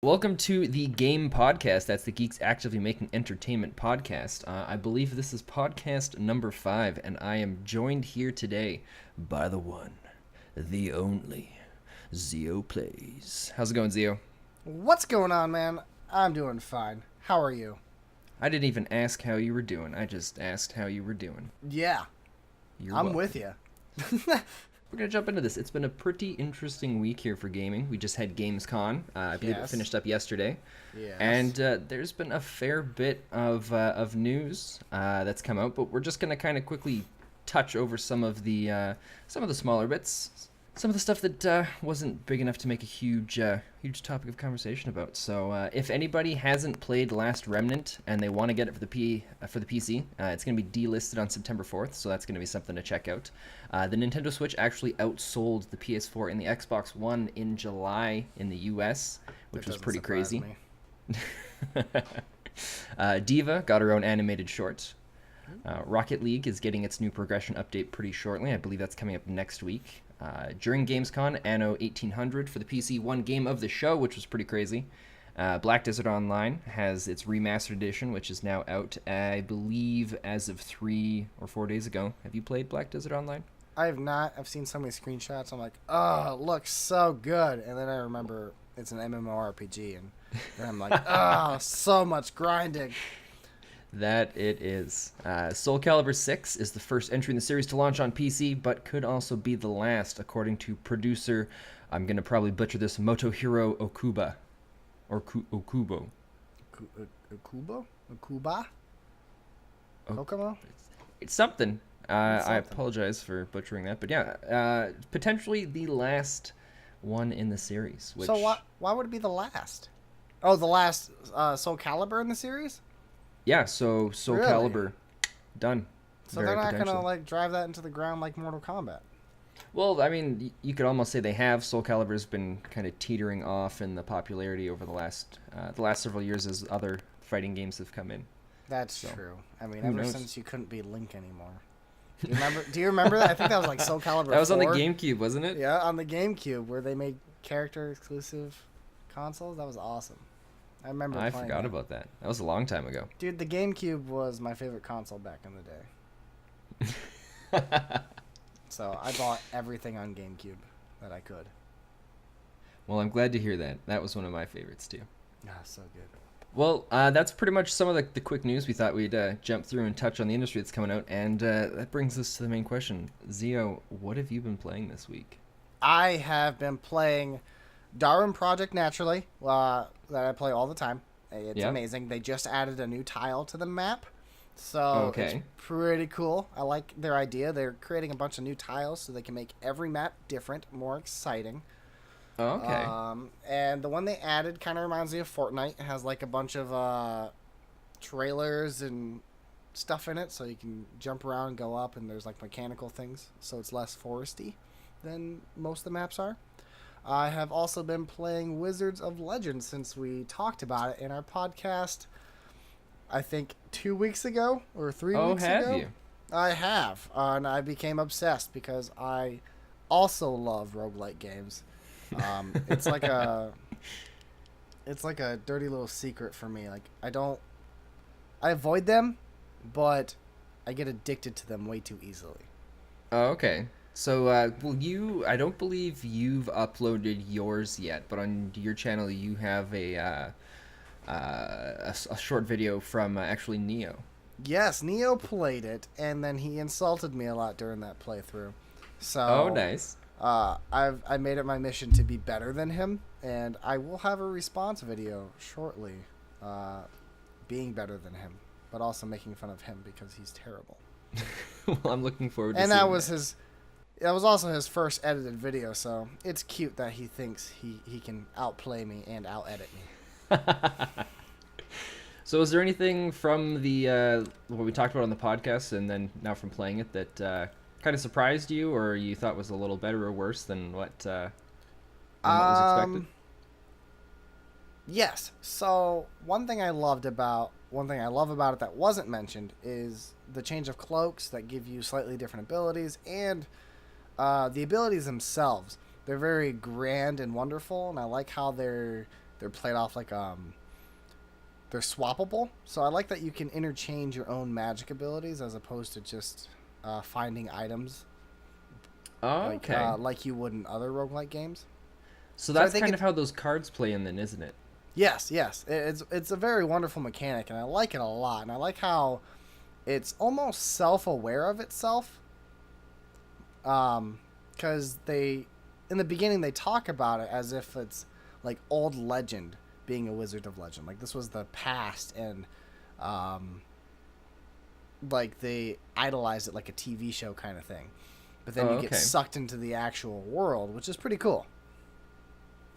Welcome to the Game Podcast. That's the Geeks Actively Making Entertainment podcast. I believe this is podcast number 5, and I am joined here today by the one, the only, Zio Plays. How's it going, Zio? What's going on, man? I'm doing fine. How are you? I didn't even ask how you were doing. I just asked how you were doing. Yeah, You're I'm welcome. with you. We're going to jump into this. It's been a pretty interesting week here for gaming. We just had Gamescom. I believe it Yes. finished up yesterday. Yes. And there's been a fair bit of news that's come out, but we're just going to kind of quickly touch over some of the smaller bits, some of the stuff that wasn't big enough to make a huge topic of conversation about. So if anybody hasn't played Last Remnant and they want to get it for the PC, it's going to be delisted on September 4th, so that's going to be something to check out. The Nintendo Switch actually outsold the PS4 and the Xbox One in July in the US, which was pretty crazy. Diva got her own animated short. Rocket League is getting its new progression update pretty shortly. I believe that's coming up next week. During Gamescom, Anno 1800 for the PC won Game of the Show, which was pretty crazy. Black Desert Online has its remastered edition, which is now out, I believe, as of 3 or 4 days ago. Have you played Black Desert Online? I have not. I've seen so many screenshots. I'm like, oh, it looks so good. And then I remember it's an MMORPG, and then I'm like, oh, so much grinding. That it is. Soul Calibur 6 is the first entry in the series to launch on PC, but could also be the last, according to producer, I'm going to probably butcher this, Motohiro Okuba. Or Okubo. Okubo? Okuba? Ok- Kokomo? It's something. I something. apologize for butchering that, but yeah, potentially the last one in the series. Which, So why would it be the last? Oh, the last Soul Calibur in the series? Yeah, so Soul Really? Calibur, done. So Very they're not potentially. gonna like drive that into the ground like Mortal Kombat. Well, I mean, you could almost say they have. Soul Calibur's been kind of teetering off in the popularity over the last several years as other fighting games have come in. That's So, true. I mean, who ever knows? since you couldn't be Link anymore. Do you remember that? I think that was like Soul Calibur That was on the 4. GameCube, wasn't it? Yeah, on the GameCube where they made character exclusive consoles. That was awesome. I remember I playing forgot that. about that. That was a long time ago. Dude, the GameCube was my favorite console back in the day. So I bought everything on GameCube that I could. Well, I'm glad to hear that. That was one of my favorites too. Ah, so good. Well, that's pretty much some of the quick news we thought we'd jump through and touch on the industry that's coming out. And that brings us to the main question. Zio, what have you been playing this week? I have been playing Darwin Project naturally, that I play all the time. It's Yeah. amazing. They just added a new tile to the map, so Okay. it's pretty cool. I like their idea. They're creating a bunch of new tiles so they can make every map different, more exciting. Oh, okay. And the one they added kind of reminds me of Fortnite. It has like a bunch of trailers and stuff in it, so you can jump around and go up, and there's like mechanical things, so it's less foresty than most of the maps are. I have also been playing Wizards of Legend since we talked about it in our podcast, I think 2 weeks ago or 3 Oh, weeks have ago. you? I have, and I became obsessed because I also love roguelike games. It's like a dirty little secret for me. Like I avoid them, but I get addicted to them way too easily. Oh, okay. So, well, I don't believe you've uploaded yours yet, but on your channel you have a short video from actually Neo. Yes, Neo played it, and then he insulted me a lot during that playthrough. So, Oh, nice. I made it my mission to be better than him, and I will have a response video shortly, being better than him, but also making fun of him because he's terrible. Well, I'm looking forward to And seeing that was also his first edited video, so it's cute that he thinks he can outplay me and out-edit me. So is there anything from the what we talked about on the podcast and then now from playing it that kind of surprised you or you thought was a little better or worse than what was expected? Yes. So one thing I love about it that wasn't mentioned is the change of cloaks that give you slightly different abilities, and the abilities themselves. They're very grand and wonderful, and I like how they're they're played off like they're swappable. So I like that you can interchange your own magic abilities as opposed to just finding items Oh, okay. like you would in other roguelike games. So So I that's think kind it of how those cards play in then, isn't it? yes. It's a very wonderful mechanic, and I like it a lot. And I like how it's almost self-aware of itself. Because they, in the beginning, they talk about it as if it's like old legend being a wizard of legend. Like this was the past, and like they idolize it like a TV show kind of thing. But then Oh, you get okay. sucked into the actual world, which is pretty cool.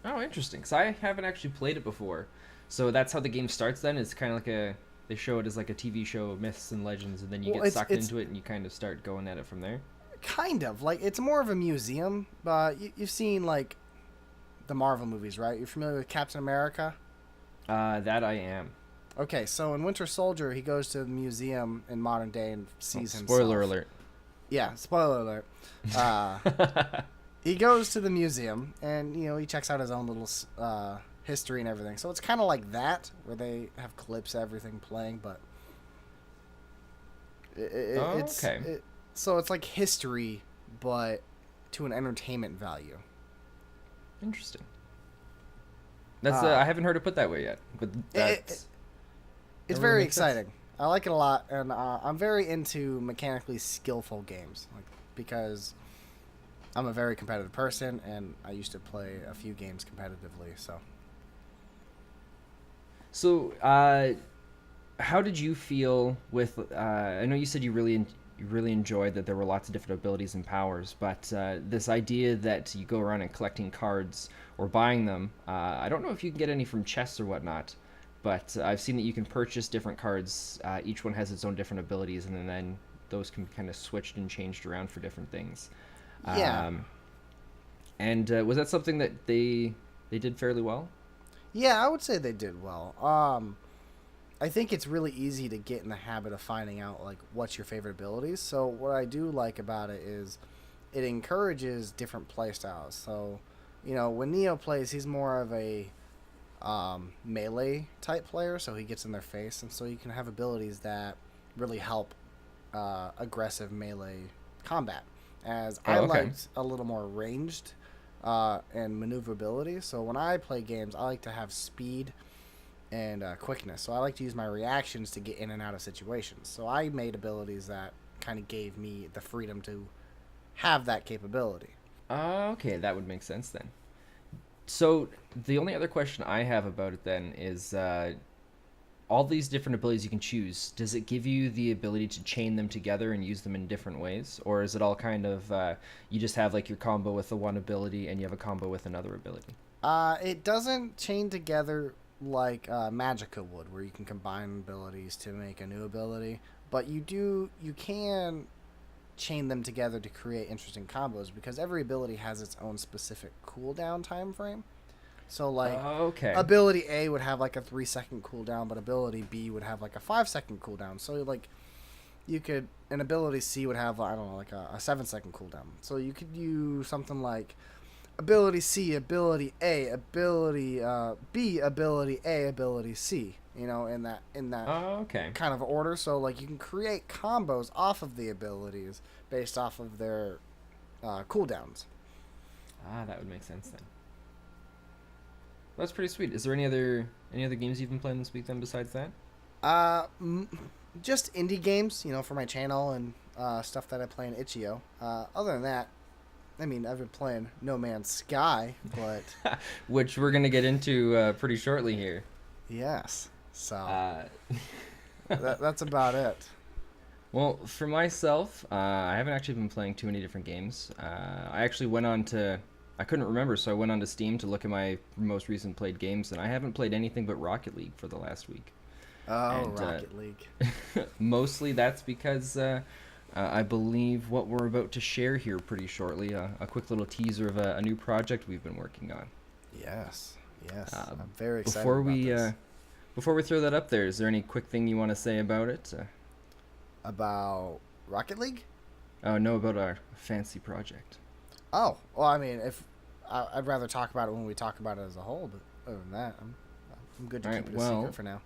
Oh, interesting. So I haven't actually played it before. So that's how the game starts then? It's kind of like they show it as like a TV show, myths and legends, and then you Well, get it's sucked it's into it and you kind of start going at it from there. kind of like it's more of a museum. But you've seen like the Marvel movies, right? You're familiar with Captain America? That I am. Okay, so in Winter Soldier, he goes to the museum in modern day and Oh, sees himself. spoiler alert. Yeah, spoiler alert. He goes to the museum and he checks out his own little history and everything. So it's kind of like that, where they have clips, everything playing, but it's Okay. so it's like history, but to an entertainment value. Interesting. That's Uh, I haven't heard it put that way yet, but It's that really very makes sense. exciting. I like it a lot, and I'm very into mechanically skillful games, like because I'm a very competitive person, and I used to play a few games competitively. So, how did you feel with? I know you said you really enjoyed that there were lots of different abilities and powers, but this idea that you go around and collecting cards or buying them, I don't know if you can get any from chests or whatnot, but I've seen that you can purchase different cards. Each one has its own different abilities, and then those can be kind of switched and changed around for different things. Yeah, Um, and was that something that they did fairly well? yeah, I would say they did well. I think it's really easy to get in the habit of finding out like what's your favorite abilities. So what I do like about it is it encourages different play styles. So, when Neo plays, he's more of a melee type player, so he gets in their face, and so you can have abilities that really help aggressive melee combat. As I Oh, okay. liked a little more ranged and maneuverability. So when I play games, I like to have speed and quickness. So I like to use my reactions to get in and out of situations. So I made abilities that kind of gave me the freedom to have that capability. Okay, that would make sense then. So the only other question I have about it then is all these different abilities you can choose. Does it give you the ability to chain them together and use them in different ways, or is it all kind of you just have like your combo with the one ability and you have a combo with another ability? It doesn't chain together like Magicka would, where you can combine abilities to make a new ability. But you can chain them together to create interesting combos because every ability has its own specific cooldown time frame. So like Okay. ability A would have like a 3-second cooldown, but ability B would have like a 5-second cooldown. So like you could an ability C would have I don't know like a 7-second cooldown. So you could use something like ability C, ability A, ability B, ability A, ability C. In that Okay. kind of order. So like you can create combos off of the abilities based off of their cooldowns. That would make sense then. That's pretty sweet. Is there any other games you've been playing this week then besides that? Uh, m- just indie games, for my channel and stuff that I play in Itch.io. Other than that, I mean, I've been playing No Man's Sky, but Which we're gonna get into pretty shortly here. yes. So Uh, that's about it. Well, for myself, I haven't actually been playing too many different games. I actually went on to, I couldn't remember, so I went on to Steam to look at my most recent played games, and I haven't played anything but Rocket League for the last week. Oh, And Rocket League. mostly that's because I believe what we're about to share here pretty shortly, a quick little teaser of a new project we've been working on. Yes. Uh, I'm very excited before about we this. before we throw that up there, is there any quick thing you want to say about it? About Rocket League? Oh, no, about our fancy project. Oh, well, I mean, if I'd rather talk about it when we talk about it as a whole, but other than that, I'm good to All right, keep it a secret for now.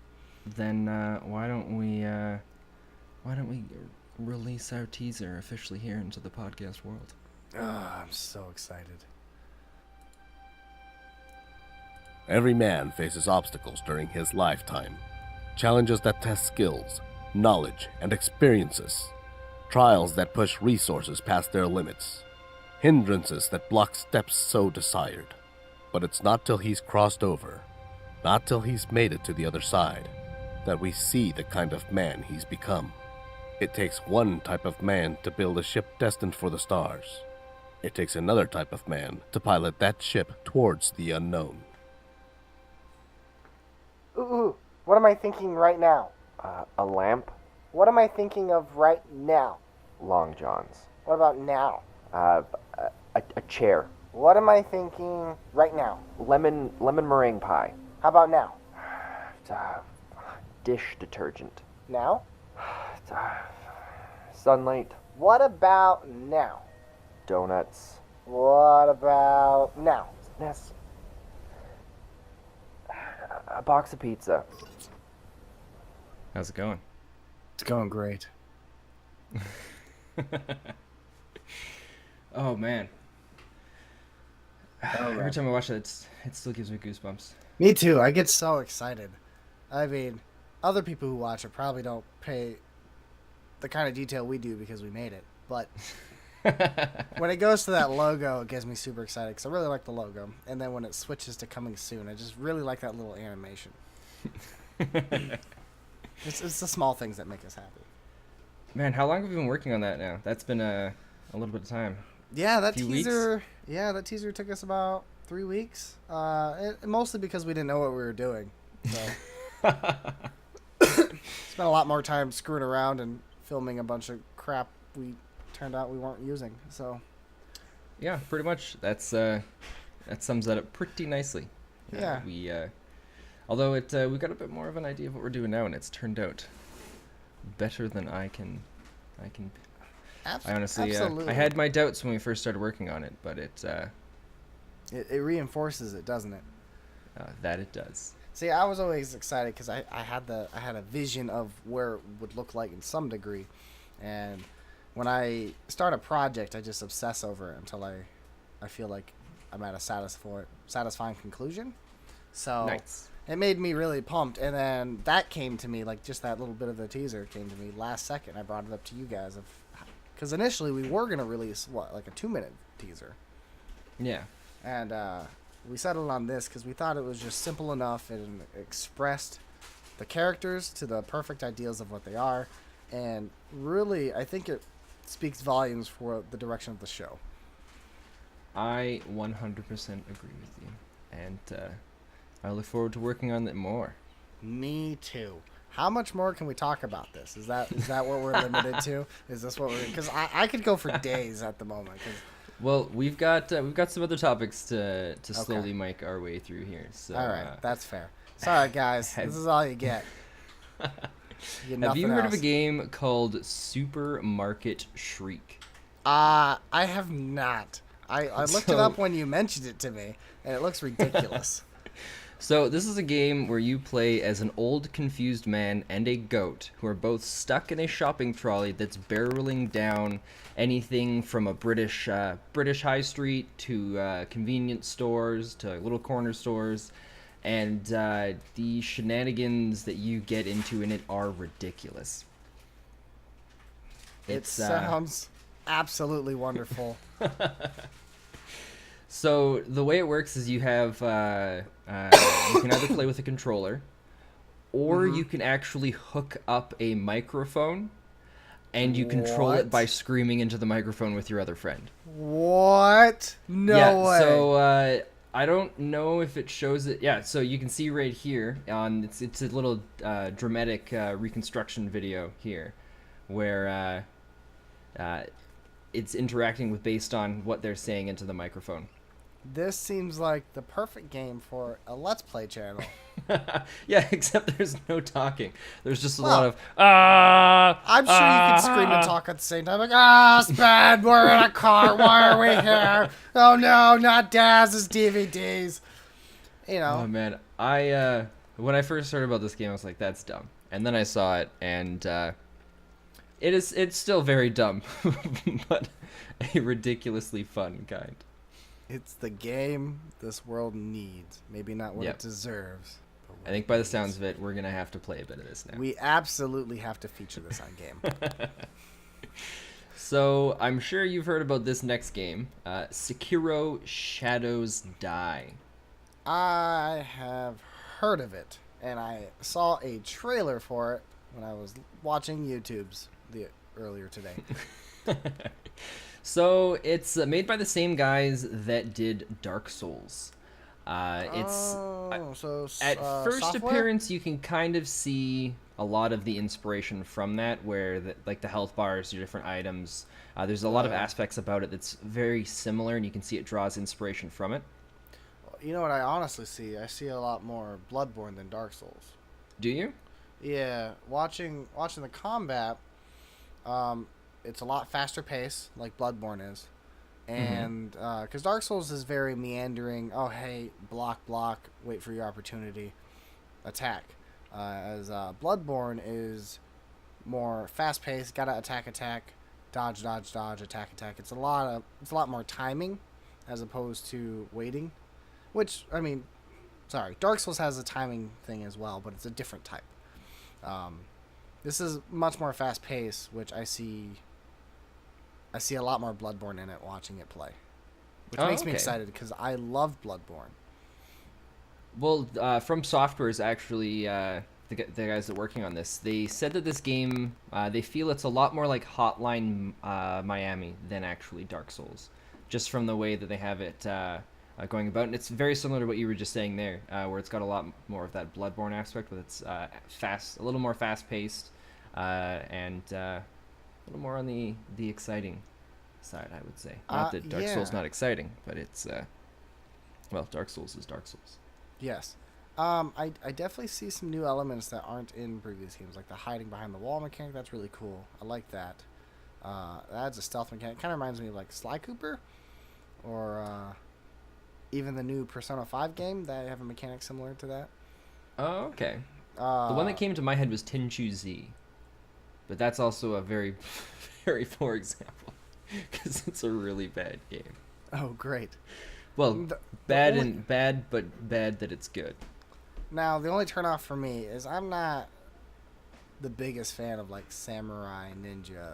Then why don't we release our teaser officially here into the podcast world? Oh, I'm so excited. Every man faces obstacles during his lifetime. Challenges that test skills, knowledge, and experiences. Trials that push resources past their limits. Hindrances that block steps so desired. But it's not till he's crossed over, not till he's made it to the other side, that we see the kind of man he's become. It takes one type of man to build a ship destined for the stars. It takes another type of man to pilot that ship towards the unknown. Ooh, what am I thinking right now? A lamp, What am I thinking of right now? long johns, What about now? a chair, What am I thinking right now? lemon meringue pie, How about now? uh, dish detergent, Now? sunlight, What about now? donuts, What about now? Ness, a box of pizza. How's it going? It's going great. Oh man. Every time I watch it, it still gives me goosebumps. Me too. I get so excited. I mean, other people who watch it probably don't pay the kind of detail we do because we made it. But when it goes to that logo, it gets me super excited because I really like the logo. And then when it switches to coming soon, I just really like that little animation. It's the small things that make us happy. Man, how long have you been working on that now? That's been a little bit of time. Yeah, that Few teaser. Yeah, that teaser took us about 3 weeks. Mostly because we didn't know what we were doing. So spent a lot more time screwing around and filming a bunch of crap we turned out we weren't using. So Yeah, pretty much. That sums that up pretty nicely. Yeah. Although we got a bit more of an idea of what we're doing now, and it's turned out better than I can. I honestly, absolutely. I had my doubts when we first started working on it, but it reinforces it, doesn't it? that it does. See, I was always excited because I had a vision of where it would look like in some degree, and when I start a project, I just obsess over it until I feel like I'm at a satisfying conclusion. So Nice. it made me really pumped, and then that came to me, like just that little bit of the teaser came to me last second. I brought it up to you guys because initially we were gonna release like a 2-minute teaser, Yeah. and we settled on this because we thought it was just simple enough and expressed the characters to the perfect ideals of what they are, and really I think it speaks volumes for the direction of the show. I 100% agree with you, and I look forward to working on it more. Me too. How much more can we talk about this? Is that what we're limited to? Is this what we're? Because I could go for days at the moment. Well, we've got some other topics to slowly make our way through here. So All right, that's fair. Sorry, guys. This is all you get. Have you heard of a game called Supermarket Shriek? I have not. I looked it So- up when you mentioned it to me, and it looks ridiculous. So this is a game where you play as an old confused man and a goat who are both stuck in a shopping trolley that's barreling down anything from a British high street to convenience stores to little corner stores, and the shenanigans that you get into in it are ridiculous. It sounds absolutely wonderful. So the way it works is you have you can either play with a controller, or you can actually hook up a microphone, and you control it What? by screaming into the microphone with your other friend. What? No way. So I don't know if it shows it. Yeah, so you can see right here on it's a little dramatic reconstruction video here, where it's interacting with based on what they're saying into the microphone. This seems like the perfect game for a Let's Play channel. Yeah, except there's no talking. There's just a Well, lot of ah. I'm sure you can scream and talk at the same time, like, it's bad, we're in a car, why are we here? Oh no, not Daz's DVDs. You know, Oh man, I when I first heard about this game, I was like, "That's dumb," and then I saw it, and it's still very dumb, but a ridiculously fun kind. it's the game this world needs. Maybe not what Yep. it deserves. But what I think it by the needs. sounds of it, we're gonna have to play a bit of this now. We absolutely have to feature this on game. So I'm sure you've heard about this next game, Sekiro: Shadows Die. I have heard of it, and I saw a trailer for it when I was watching YouTube's earlier today. So it's made by the same guys that did Dark Souls. It's at first software? appearance you can kind of see a lot of the inspiration from that, where like the health bars, your different items. There's a lot of aspects about it that's very similar, and you can see it draws inspiration from it. You know what I honestly see? I see a lot more Bloodborne than Dark Souls. Do you? Yeah, watching the combat, it's a lot faster pace, like Bloodborne is, and because Dark Souls is very meandering. Oh, hey, block, wait for your opportunity, attack. As Bloodborne is more fast paced. Gotta attack, dodge, attack. It's a lot more timing, as opposed to waiting. Which, I mean, sorry, Dark Souls has a timing thing as well, but it's a different type. This is much more fast paced, which I see a lot more Bloodborne in it watching it play, which makes me excited because I love Bloodborne. Well, From Software is actually the guys that are working on this. They said that this game, they feel it's a lot more like Hotline Miami than actually Dark Souls, just from the way that they have it going about. And it's very similar to what you were just saying there, where it's got a lot more of that Bloodborne aspect, but it's a little more fast-paced, and a little more on the exciting side, I would say. Not that Dark Souls not exciting, but it's well, Dark Souls is Dark Souls. Yes. I definitely see some new elements that aren't in previous games, like the hiding behind the wall mechanic. That's really cool. I like that. That adds a stealth mechanic. Kind of reminds me of like Sly Cooper, or even the new Persona 5 game that have a mechanic similar to that. Oh, okay. The one that came to my head was Tenchu Z, but that's also a very, very poor example because it's a really bad game. Oh, great. Well, bad, but bad that it's good. Now, the only turnoff for me is I'm not the biggest fan of like samurai, ninja,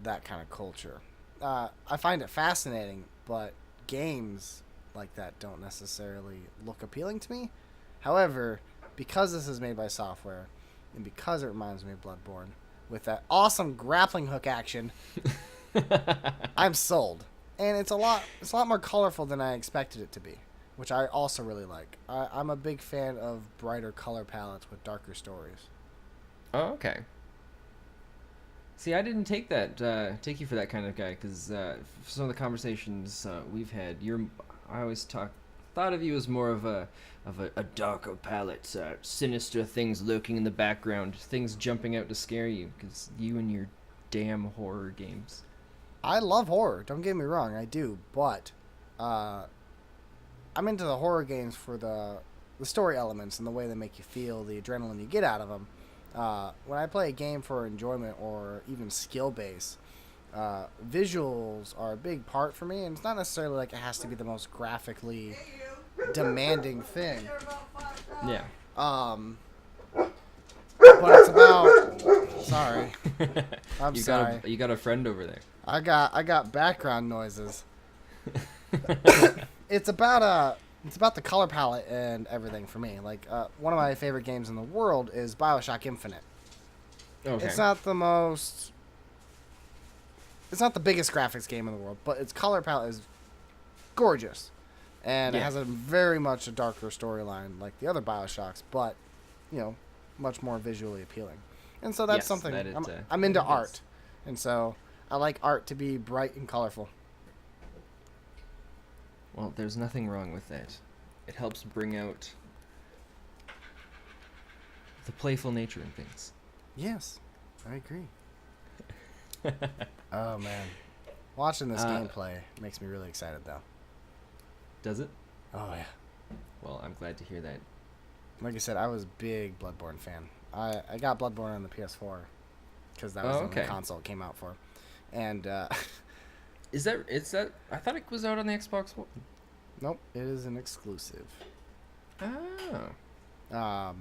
that kind of culture. I find it fascinating, but games like that don't necessarily look appealing to me. However, because this is made by software, and because it reminds me of Bloodborne, with that awesome grappling hook action, I'm sold. And it's a lot more colorful than I expected it to be, which I also really like. I'm a big fan of brighter color palettes with darker stories. Oh, okay. See, I didn't take you for that kind of guy, because some of the conversations we've had, I always thought of you as more of a darker palette, sinister things lurking in the background, things jumping out to scare you, because you and your damn horror games. I love horror, don't get me wrong, I do, but I'm into the horror games for the story elements and the way they make you feel, the adrenaline you get out of them. When I play a game for enjoyment or even skill base, visuals are a big part for me, and it's not necessarily like it has to be the most graphically demanding thing. Yeah. But it's about... Sorry. I'm sorry. You got a friend over there. I got background noises. It's about the color palette and everything for me. Like one of my favorite games in the world is BioShock Infinite. Okay. It's not the biggest graphics game in the world, but its color palette is gorgeous, and it has a very much a darker storyline like the other BioShocks, but much more visually appealing. And so that's something I'm into art, and so I like art to be bright and colorful. Well, there's nothing wrong with that. It helps bring out the playful nature in things. Yes, I agree. Oh man, watching this gameplay makes me really excited though. Does it? Oh yeah. Well, I'm glad to hear that. Like I said, I was a big Bloodborne fan. I got Bloodborne on the PS4 because that was Oh, the okay. console it came out for. And Is that? I thought it was out on the Xbox One. nope, it is an exclusive. Oh.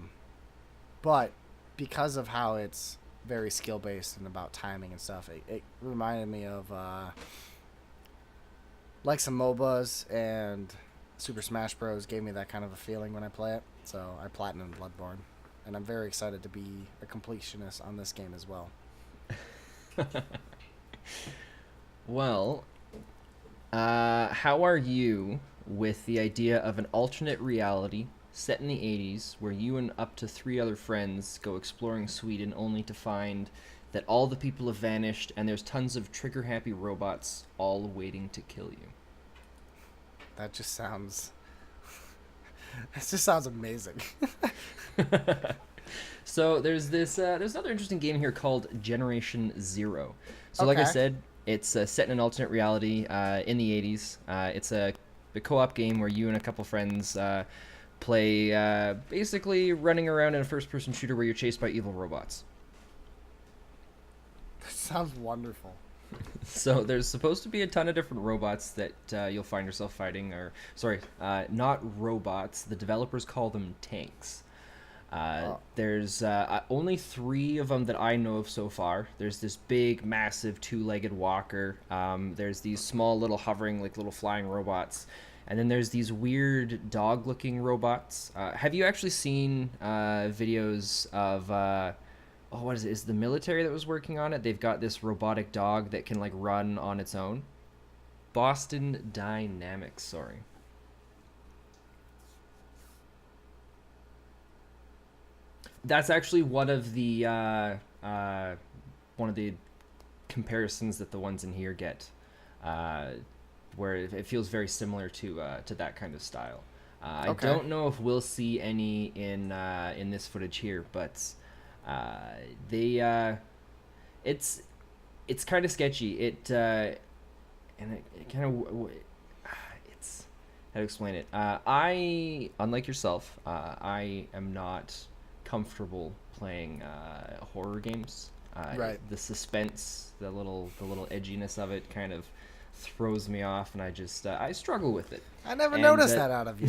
But because of how it's very skill based and about timing and stuff, it reminded me of like some MOBAs, and Super Smash Bros. Gave me that kind of a feeling when I play it. So I platinumed Bloodborne, and I'm very excited to be a completionist on this game as well. Well, how are you with the idea of an alternate reality set in the 80s where you and up to 3 other friends go exploring Sweden only to find that all the people have vanished and there's tons of trigger-happy robots all waiting to kill you? That just sounds. It just sounds amazing. So there's another interesting game here called Generation Zero. So like I Okay. said, it's set in an alternate reality in the 80s. It's a co-op game where you and a couple friends play basically running around in a first-person shooter where you're chased by evil robots. That sounds wonderful. So there's supposed to be a ton of different robots that you'll find yourself fighting, or sorry, not robots. The developers call them tanks. There's only 3 of them that I know of so far. There's this big, massive 2-legged walker. There's these small, little hovering, like little flying robots, and then there's these weird dog-looking robots. Have you actually seen videos of? What is it? Is the military that was working on it? They've got this robotic dog that can like run on its own. Boston Dynamics. Sorry. That's actually one of the comparisons that the ones in here get, where it feels very similar to that kind of style. Okay. I don't know if we'll see any in this footage here, but it's kind of sketchy. It kind of it's how to explain it. I, unlike yourself, I am not comfortable playing horror games. Right. The suspense, the little edginess of it, kind of throws me off, and I struggle with it. I never And, noticed that out of you.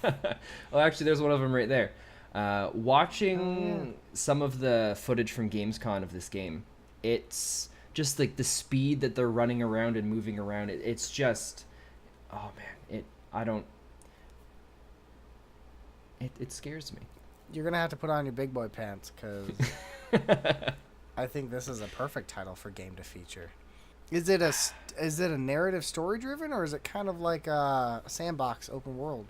Well, actually, there's one of them right there. Watching some of the footage from Gamescom of this game, it's just like the speed that they're running around and moving around. It's just, oh man, it scares me. You're gonna have to put on your big boy pants, because I think this is a perfect title for game to feature. Is it a narrative story driven, or is it kind of like a sandbox open world?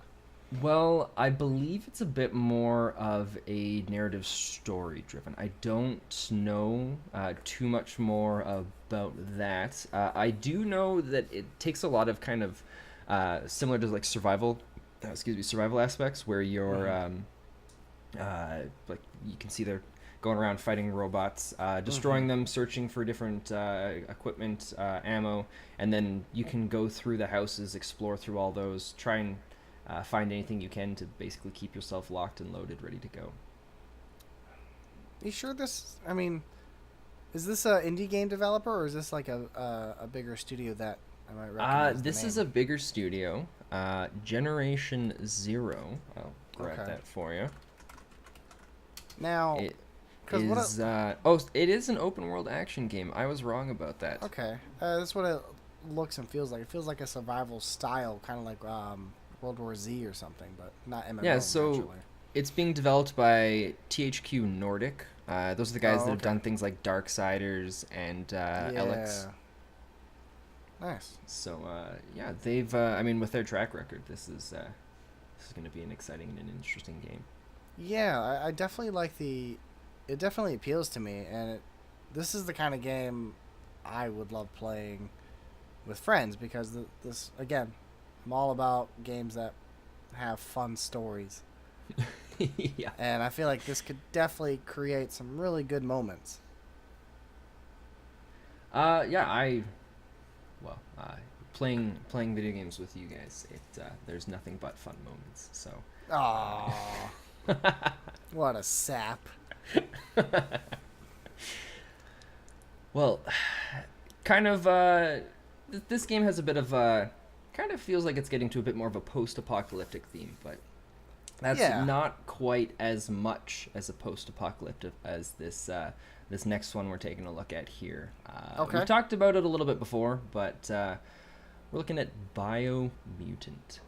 Well, I believe it's a bit more of a narrative story driven. I don't know too much more about that. I do know that it takes a lot of kind of similar to like survival aspects where you're like you can see they're going around fighting robots, destroying them, searching for different equipment, ammo, and then you can go through the houses, explore through all those, try and find anything you can to basically keep yourself locked and loaded, ready to go. You sure this? I mean, is this a indie game developer, or is this like a bigger studio that I might recognize? This is a bigger studio, Generation Zero. I'll grab Okay. that for you. Now, It 'cause what is. It is an open world action game. I was wrong about that. okay, that's what it looks and feels like. It feels like a survival style, kind of like World War Z or something, but not MMO. Yeah, so naturally. it's being developed by THQ Nordic. Those are the guys Oh, that have okay. done things like Darksiders and Alex. Nice. So yeah, they've. I mean, with their track record, this is going to be an exciting and interesting game. Yeah, I definitely like the. It definitely appeals to me, and this is the kind of game I would love playing with friends, because this again, I'm all about games that have fun stories, Yeah. and I feel like this could definitely create some really good moments. Yeah, well, playing video games with you guys. There's nothing but fun moments. So. Oh, what a sap. Well, kind of. This game has a bit of kind of feels like it's getting to a bit more of a post-apocalyptic theme, but that's not quite as much as a post-apocalyptic as this next one we're taking a look at here. Okay. We've talked about it a little bit before, but we're looking at Biomutant.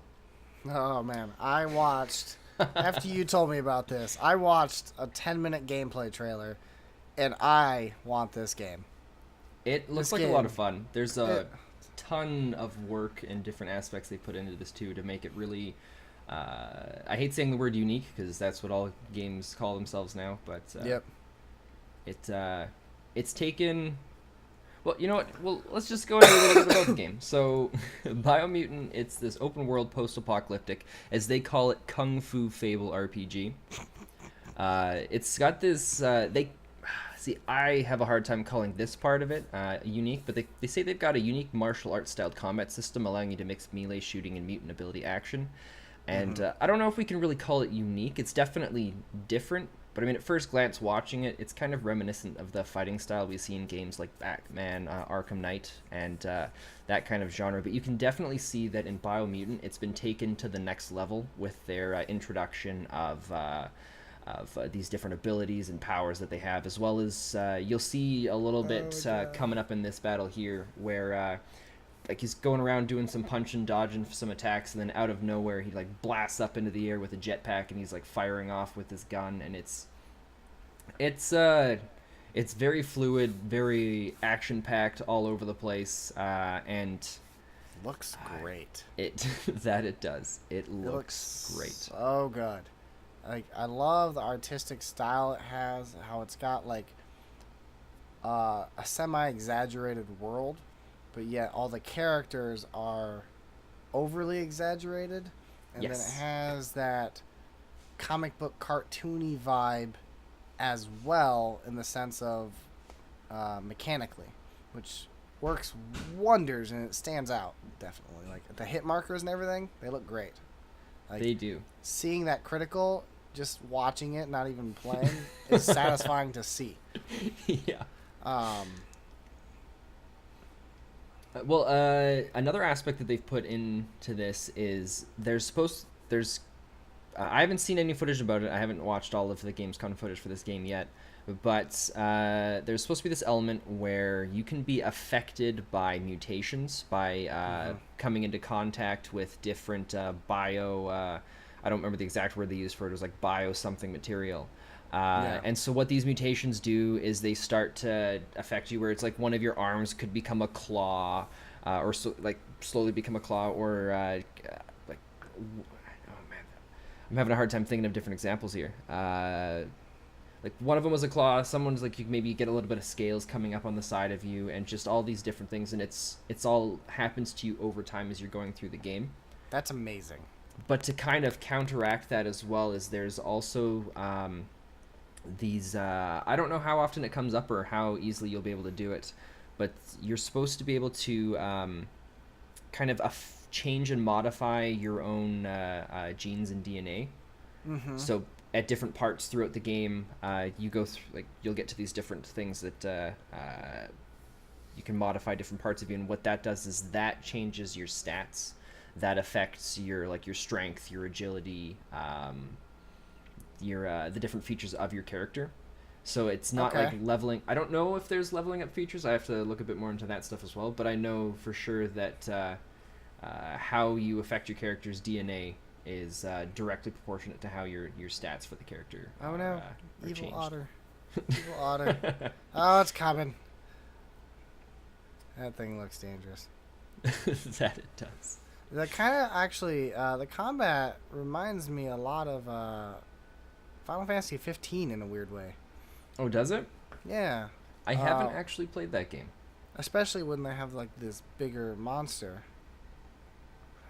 Oh man, I watched after you told me about this. I watched a 10-minute gameplay trailer, and I want this game. It looks like a lot of fun. There's a ton of work and different aspects they put into this too to make it really. I hate saying the word unique because that's what all games call themselves now, but yep. It's taken. Well, you know what? Well, let's just go into a little bit about the game. So, Biomutant, it's this open world post-apocalyptic, as they call it, Kung Fu Fable RPG. It's got this. See, I have a hard time calling this part of it unique, but they say they've got a unique martial arts styled combat system allowing you to mix melee shooting and mutant ability action. And I don't know if we can really call it unique. It's definitely different, but I mean, at first glance watching it, it's kind of reminiscent of the fighting style we see in games like Batman, Arkham Knight, and that kind of genre. But you can definitely see that in Biomutant, it's been taken to the next level with their introduction of these different abilities and powers that they have, as well as you'll see a little bit coming up in this battle here where like he's going around doing some punch and dodging for some attacks, and then out of nowhere he like blasts up into the air with a jetpack and he's like firing off with his gun, and it's very fluid, very action packed all over the place, and looks great. It does. It looks great. So good. Like, I love the artistic style it has, how it's got like a semi-exaggerated world, but yet all the characters are overly exaggerated, and then it has that comic book cartoony vibe as well, in the sense of mechanically, which works wonders, and it stands out definitely. Like the hit markers and everything, they look great. Like, they do. Seeing that critical, just watching it, not even playing, is satisfying to see. Yeah. Well, another aspect that they've put into this is I haven't seen any footage about it. I haven't watched all of the Gamescom footage for this game yet, but there's supposed to be this element where you can be affected by mutations, by coming into contact with different bio. I don't remember the exact word they used for it. It was like bio something material. And so what these mutations do is they start to affect you, where it's like one of your arms could become a claw, or slowly become a claw, or like, oh man, I'm having a hard time thinking of different examples here. Like one of them was a claw. Someone's like, you maybe get a little bit of scales coming up on the side of you, and just all these different things, and it's all happens to you over time as you're going through the game. That's amazing. But to kind of counteract that as well, is there's also these I don't know how often it comes up or how easily you'll be able to do it, but you're supposed to be able to kind of change and modify your own genes and DNA. So at different parts throughout the game, you go through, like, you'll get to these different things that you can modify different parts of you, and what that does is that changes your stats. That affects your strength, your agility, the different features of your character. So it's not like leveling. I don't know if there's leveling up features. I have to look a bit more into that stuff as well. But I know for sure that how you affect your character's DNA is directly proportionate to how your stats for the character are evil changed. otter. Evil otter. Oh, it's coming. That thing looks dangerous. That it does. That kind of actually, the combat reminds me a lot of Final Fantasy 15 in a weird way. Oh, does it? Yeah. I haven't actually played that game. Especially when they have like this bigger monster.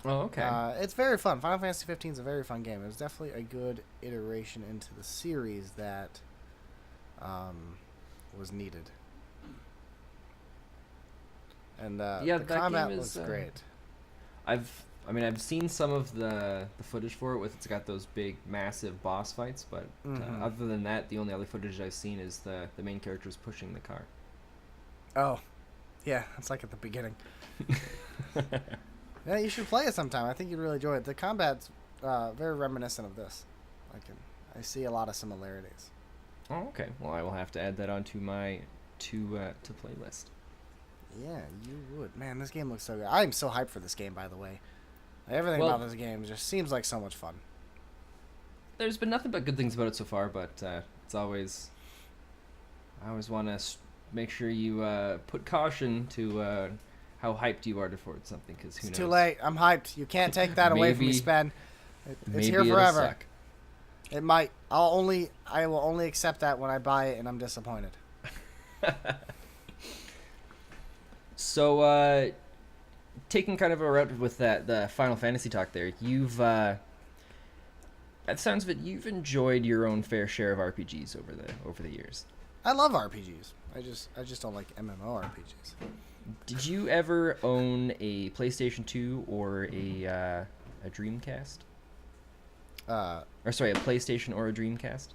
Oh, okay. It's very fun. Final Fantasy 15 is a very fun game. It was definitely a good iteration into the series that was needed. And Yeah, the that combat game looks is, great. I've seen some of the footage for it. It's got those big, massive boss fights, but other than that, the only other footage I've seen is the main characters pushing the car. Oh, yeah, it's like at the beginning. Yeah, you should play it sometime. I think you'd really enjoy it. The combat's very reminiscent of this. I see a lot of similarities. Oh, okay. Well, I will have to add that onto my to playlist. Yeah, you would. Man, this game looks so good. I'm so hyped for this game, by the way. Everything Well, about this game just seems like so much fun. There's been nothing but good things about it so far, but it's always. I always want to make sure you put caution to how hyped you are towards something, because who knows? It's too late. I'm hyped. You can't take that away from me, Maybe- Spen. It's Maybe here it'll forever. suck. It might. I will only accept that when I buy it and I'm disappointed. So, taking kind of a route with the Final Fantasy talk there, you've, at the sounds of it, you've enjoyed your own fair share of RPGs over the years. I love RPGs. I just don't like MMORPGs. Did you ever own a PlayStation 2 or a Dreamcast? Or sorry, a PlayStation or a Dreamcast?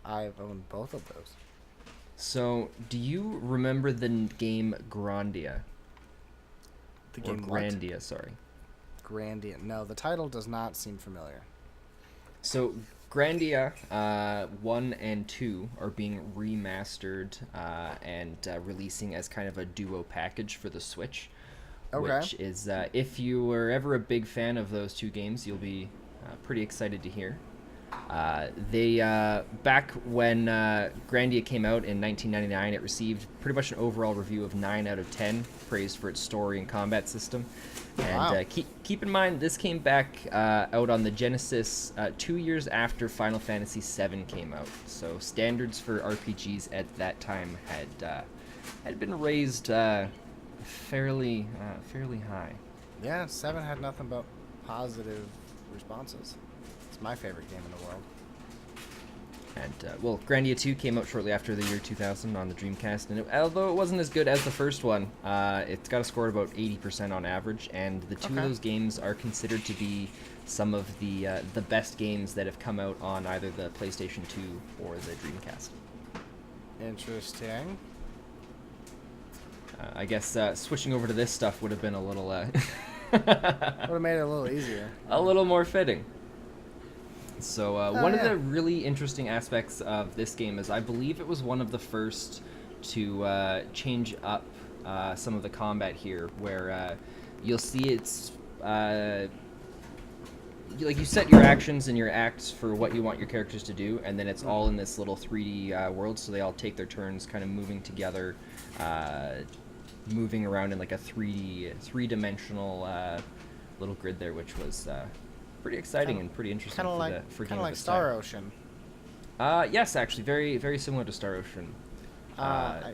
I've owned both of those. So, do you remember the game Grandia? The Or game what? Grandia, sorry. Grandia. No, the title does not seem familiar. So, Grandia 1 and 2 are being remastered and releasing as kind of a duo package for the Switch. Okay. Which is, if you were ever a big fan of those two games, you'll be pretty excited to hear. They back when Grandia came out in 1999, it received pretty much an overall review of 9 out of 10, praised for its story and combat system. And Wow. keep in mind, this came back out on the Genesis 2 years after Final Fantasy VII came out. So standards for RPGs at that time had been raised fairly high. Yeah, 7 had nothing but positive responses. It's my favorite game in the world. And, well, Grandia 2 came out shortly after the year 2000 on the Dreamcast, and although it wasn't as good as the first one, it's got a score of about 80% on average, and the two of Okay. those games are considered to be some of the best games that have come out on either the PlayStation 2 or the Dreamcast. Interesting. I guess switching over to this stuff would have been a little, Would have made it a little easier. a little more fitting. So one yeah. of the really interesting aspects of this game is I believe it was one of the first to change up some of the combat here, where you'll see it's you set your actions and your acts for what you want your characters to do, and then it's all in this little 3D world, so they all take their turns kind of moving together, moving around in like a three-dimensional little grid there, which was pretty exciting and pretty interesting Kind of like for a game kind of of like its Star time. Ocean. Yes, actually, very very similar to Star Ocean. I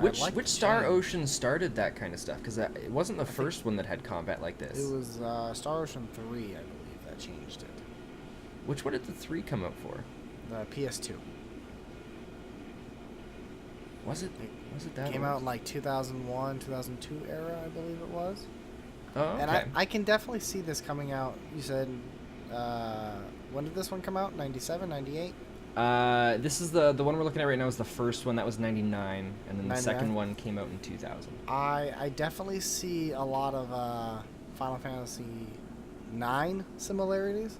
Which like the Star change. Ocean started that kind of stuff? Because it wasn't the first one that had combat like this. It was Star Ocean 3, I believe, that changed it. Which one did the 3 come out for? The PS2. Was it that Came old? out in like 2001, 2002 era, I believe it was. Oh, okay. And I can definitely see this coming out. You said, when did this one come out? 97, 98? This is the one we're looking at right now is the first one. That was 99, and then the 99? second one came out in 2000. I definitely see a lot of Final Fantasy 9 similarities.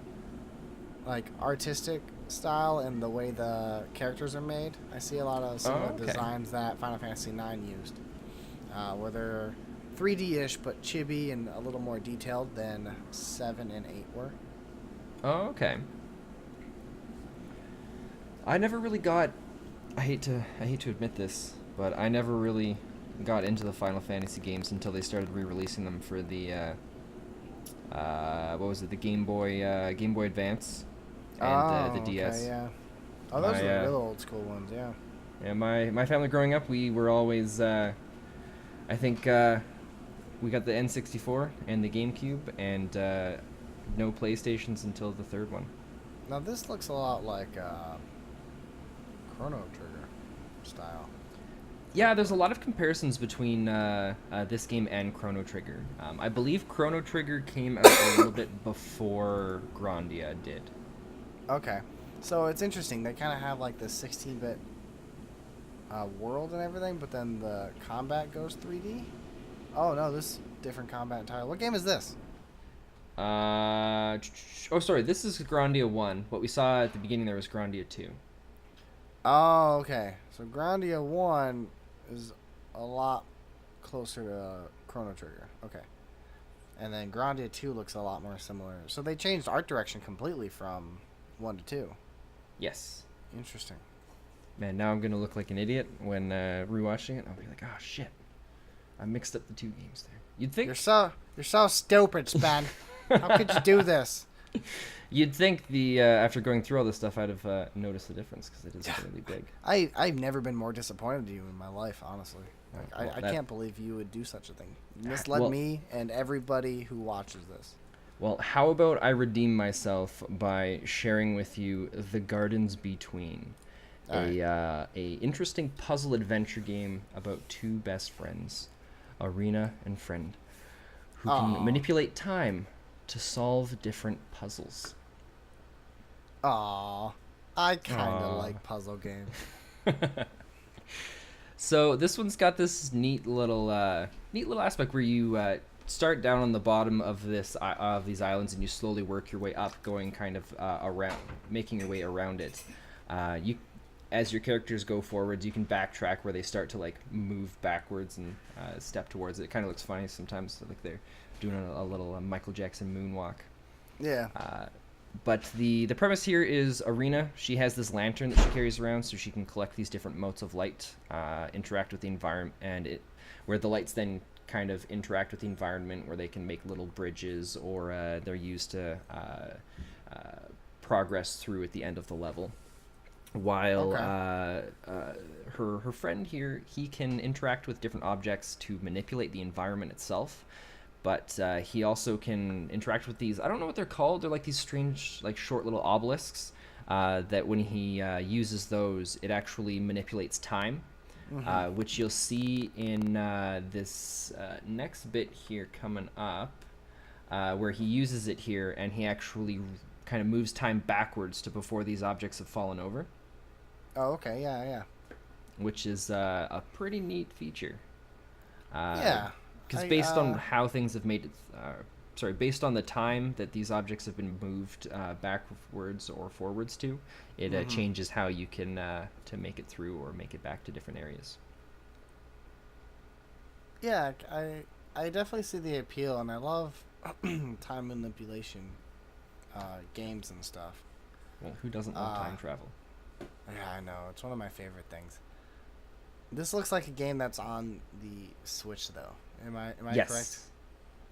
Like artistic style and the way the characters are made. I see a lot of similar okay. designs that Final Fantasy 9 used. Where they're 3D-ish but chibi and a little more detailed than 7 and 8 were. Oh, okay. I never really got. I hate to admit this, but I never really got into the Final Fantasy games until they started re-releasing them for the what was it, the Game Boy Advance and the DS. Okay, yeah. Oh, those My, are the real old school ones, yeah. Yeah, my family growing up, we were always I think we got the N64 and the GameCube, and no PlayStations until the third one. Now this looks a lot like Chrono Trigger style. Yeah, there's a lot of comparisons between this game and Chrono Trigger. I believe Chrono Trigger came out a little bit before Grandia did. Okay. So it's interesting. They kind of have like the 16-bit world and everything, but then the combat goes 3D. Oh no, this is different combat entirely. What game is this? Oh, sorry, this is Grandia 1. What we saw at the beginning there was Grandia 2. Oh, okay. So Grandia 1 is a lot closer to Chrono Trigger. Okay. And then Grandia 2 looks a lot more similar. So they changed art direction completely from 1 to 2. Yes. Interesting. Man, now I'm going to look like an idiot when rewatching it. I'll be like, oh, shit. I mixed up the two games there. You'd think... You're so stupid, Spen. How could you do this? You'd think after going through all this stuff, I'd have noticed the difference because it is really big. I've never been more disappointed in you in my life, honestly. Like, I can't believe you would do such a thing. You misled me and everybody who watches this. Well, how about I redeem myself by sharing with you The Gardens Between, a interesting puzzle adventure game about two best friends, Arena and Friend, who can manipulate time to solve different puzzles. Aw, I kind of like puzzle games. So this one's got this neat little aspect where you start down on the bottom of these islands and you slowly work your way up, going kind of around, making your way around it. As your characters go forwards, you can backtrack where they start to like move backwards and step towards it. It kind of looks funny sometimes, like they're doing a little Michael Jackson moonwalk. Yeah. But the premise here is Arena. She has this lantern that she carries around so she can collect these different motes of light, interact with the environment, and where the lights then kind of interact with the environment, where they can make little bridges, or they're used to progress through at the end of the level. While her friend here, he can interact with different objects to manipulate the environment itself. But he also can interact with these, I don't know what they're called, they're like these strange, like short little obelisks that when he uses those, it actually manipulates time, which you'll see in this next bit here coming up, where he uses it here and he actually kind of moves time backwards to before these objects have fallen over. Oh, okay, yeah. Which is a pretty neat feature. Yeah. Because based on how things have made it, based on the time that these objects have been moved backwards or forwards to, it changes how you can to make it through or make it back to different areas. Yeah, I definitely see the appeal, and I love time manipulation games and stuff. Well, who doesn't love time travel? Yeah, I know. It's one of my favorite things. This looks like a game that's on the Switch, though. Am I yes.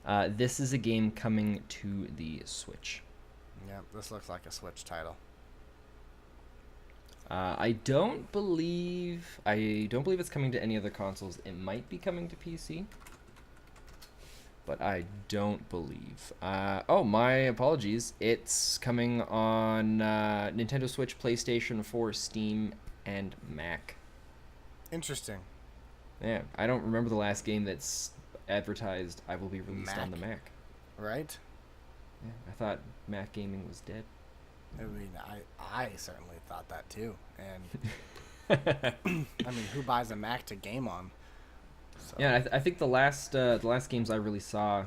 Correct? This is a game coming to the Switch. Yeah, this looks like a Switch title. I don't believe it's coming to any other consoles. It might be coming to PC, but I don't believe. Oh, my apologies. It's coming on Nintendo Switch, PlayStation 4, Steam, and Mac. Interesting. Yeah, I don't remember the last game that's advertised I will be released on the Mac. Right? Yeah, I thought Mac gaming was dead. I mean, I certainly thought that too. And I mean, who buys a Mac to game on? So. Yeah, I think the last games I really saw,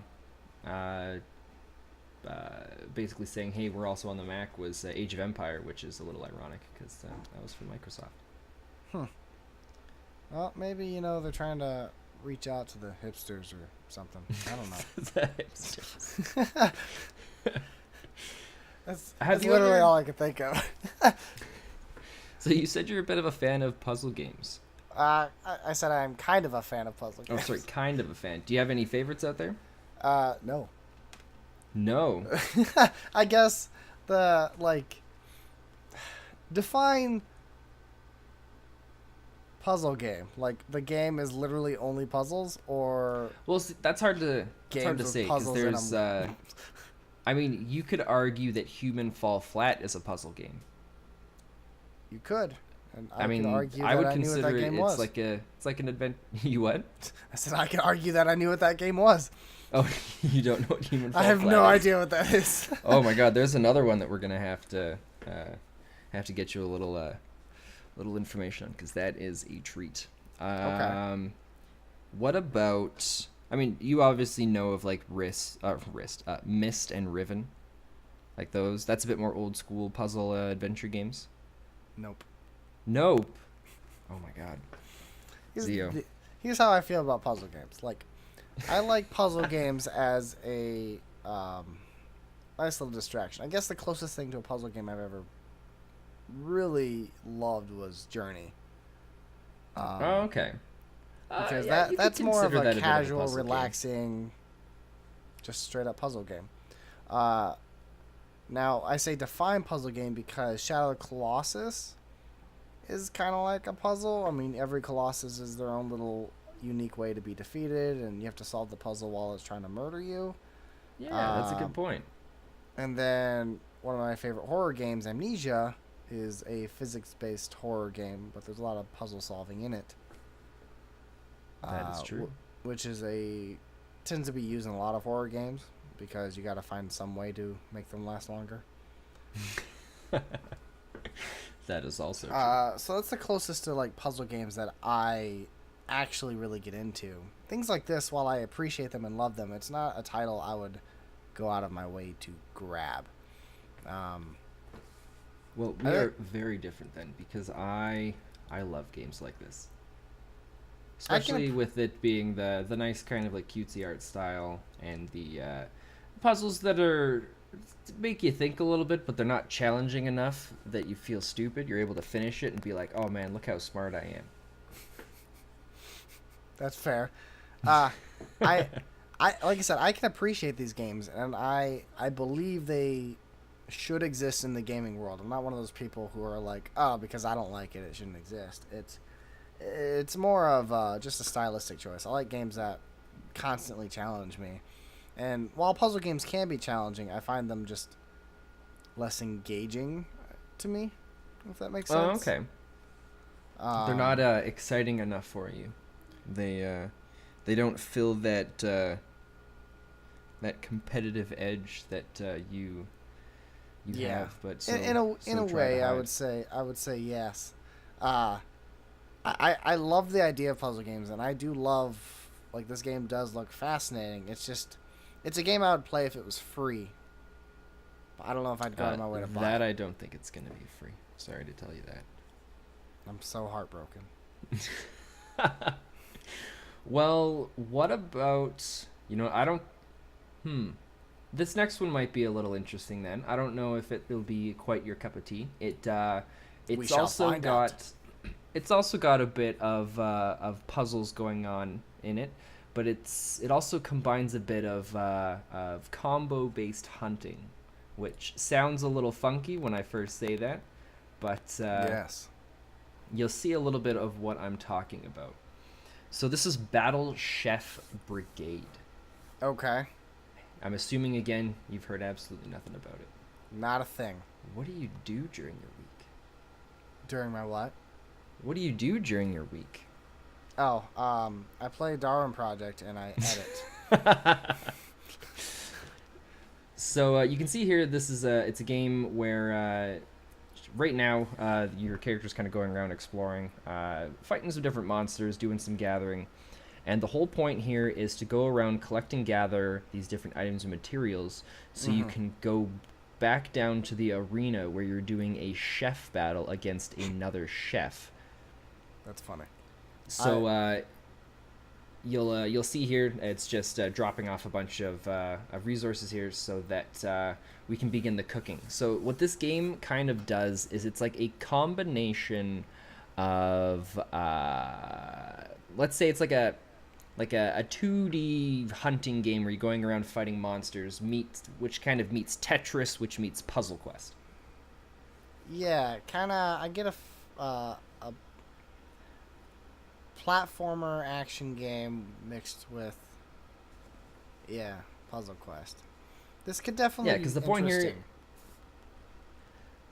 basically saying, "Hey, we're also on the Mac," was Age of Empire, which is a little ironic because that was from Microsoft. Well, maybe they're trying to reach out to the hipsters or something. I don't know. The hipsters. That's literally all I could think of. So you said you're a bit of a fan of puzzle games. I said I'm kind of a fan of puzzle games. Oh, sorry, kind of a fan. Do you have any favorites out there? No. No. I guess define puzzle game. Like the game is literally only puzzles, or well, see, that's hard to say because there's. I mean, you could argue that Human Fall Flat is a puzzle game. You could. And I could mean, argue I that would I knew what consider that game it's was. like an advent. You what? I said I could argue that I knew what that game was. Oh, you don't know what Human Fall I have Flat no is? idea what that is. Oh my God, there's another one that we're gonna have to get you a little information on, because that is a treat. What about? I mean, you obviously know of like Myst and Riven, like those. That's a bit more old school puzzle adventure games. Nope. Nope. Oh my God. Here's, Zio. here's how I feel about puzzle games. Like, I like puzzle games as a nice little distraction. I guess the closest thing to a puzzle game I've ever really loved was Journey. Oh, okay. Because Yeah, you could that's more of consider a that casual, puzzle game. relaxing, just straight up puzzle game. Now, I say define puzzle game because Shadow of the Colossus is kind of like a puzzle. I mean, every Colossus is their own little unique way to be defeated, and you have to solve the puzzle while it's trying to murder you. Yeah, that's a good point. And then one of my favorite horror games, Amnesia, is a physics-based horror game, but there's a lot of puzzle solving in it. That is true. Which is tends to be used in a lot of horror games because you got to find some way to make them last longer. That is also true. So that's the closest to like puzzle games that I actually really get into. Things like this, while I appreciate them and love them, it's not a title I would go out of my way to grab. Well, we are very different then, because I love games like this. Especially with it being the nice kind of like cutesy art style, and the puzzles that are make you think a little bit, but they're not challenging enough that you feel stupid. You're able to finish it and be like, "Oh man, look how smart I am." That's fair. I like I said, I can appreciate these games, and I believe they should exist in the gaming world. I'm not one of those people who are like, oh, because I don't like it, it shouldn't exist. It's more of just a stylistic choice. I like games that constantly challenge me. And while puzzle games can be challenging, I find them just less engaging to me, if that makes sense. Oh, okay. They're not exciting enough for you. They don't fill that that competitive edge that you have. But so, in a way, I would say yes. I love the idea of puzzle games, and I do love, like, this game does look fascinating. It's a game I would play if it was free. But I don't know if I'd go out of my way to buy that. it. I don't think it's going to be free. Sorry to tell you that. I'm so heartbroken. Well, what about, I don't, this next one might be a little interesting then. I don't know if it will be quite your cup of tea. It's also got a bit of puzzles going on in it, but it also combines a bit of combo-based hunting, which sounds a little funky when I first say that, but Yes. you'll see a little bit of what I'm talking about. So this is Battle Chef Brigade. Okay. I'm assuming, again, you've heard absolutely nothing about it. Not a thing. What do you do during your week? During my what? What do you do during your week? Oh, I play Darwin Project and I edit. So you can see here, it's a game where right now your character's kind of going around exploring, fighting some different monsters, doing some gathering, and the whole point here is to go around collect and gather these different items and materials so you can go back down to the arena where you're doing a chef battle against another chef. That's funny. So you'll see here, it's just dropping off a bunch of resources here so that we can begin the cooking. So what this game kind of does is it's like a combination of let's say it's like a 2D hunting game where you're going around fighting monsters, which kind of meets Tetris, which meets Puzzle Quest. Yeah, kind of. I get a platformer action game mixed with Puzzle Quest. This could definitely Yeah, because the point here,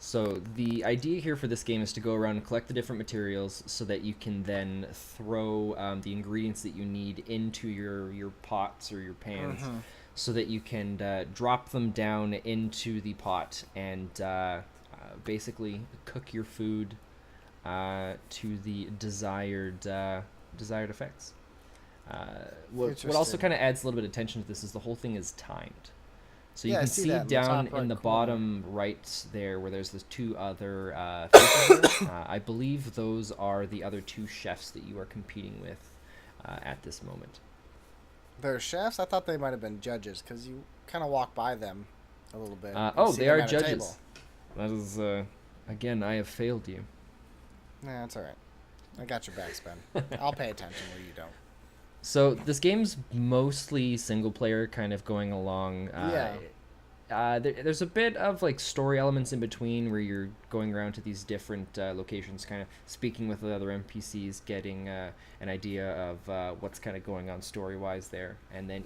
So the idea here for this game is to go around and collect the different materials so that you can then throw the ingredients that you need into your pots or your pans, so that you can drop them down into the pot and basically cook your food to the desired effects. What also kind of adds a little bit of attention to this is the whole thing is timed. So you Yeah, I can see see that in the down top right in the corner. bottom right there where there's the two other faces. I believe those are the other two chefs that you are competing with at this moment. They're chefs? I thought they might have been judges because you kind of walk by them a little bit. You Oh, see they them are at a judges. table. That is, again, I have failed you. Nah, that's all right. I got your back, Spen. I'll pay attention where you don't. So this game's mostly single player, kind of going along. There's a bit of like story elements in between where you're going around to these different locations, kind of speaking with the other NPCs, getting an idea of what's kind of going on story wise there, and then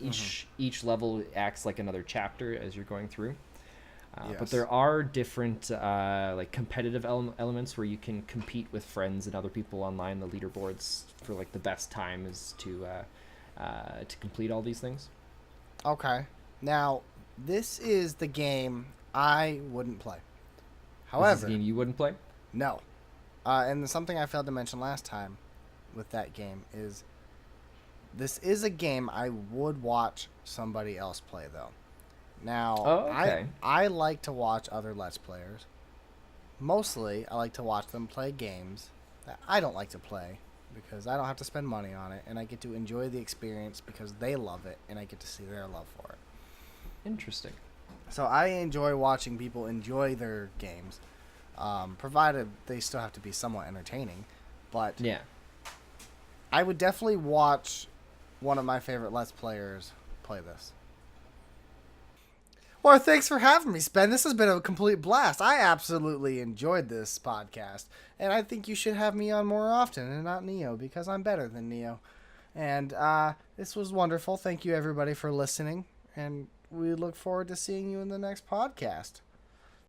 each level acts like another chapter as you're going through. But Yes. there are different like competitive elements where you can compete with friends and other people online. The leaderboards for like the best time is to complete all these things. Okay. Now, this is the game I wouldn't play. This is However, a game you wouldn't play? no. And something I failed to mention last time with that game is this is a game I would watch somebody else play, though. Now, Oh, okay. I like to watch other Let's Players. Mostly, I like to watch them play games that I don't like to play because I don't have to spend money on it, and I get to enjoy the experience because they love it, and I get to see their love for it. Interesting. So I enjoy watching people enjoy their games, provided they still have to be somewhat entertaining. But Yeah. I would definitely watch one of my favorite Let's Players play this. Well, thanks for having me, Spen. This has been a complete blast. I absolutely enjoyed this podcast, and I think you should have me on more often and not Neo because I'm better than Neo. And this was wonderful. Thank you, everybody, for listening, and we look forward to seeing you in the next podcast.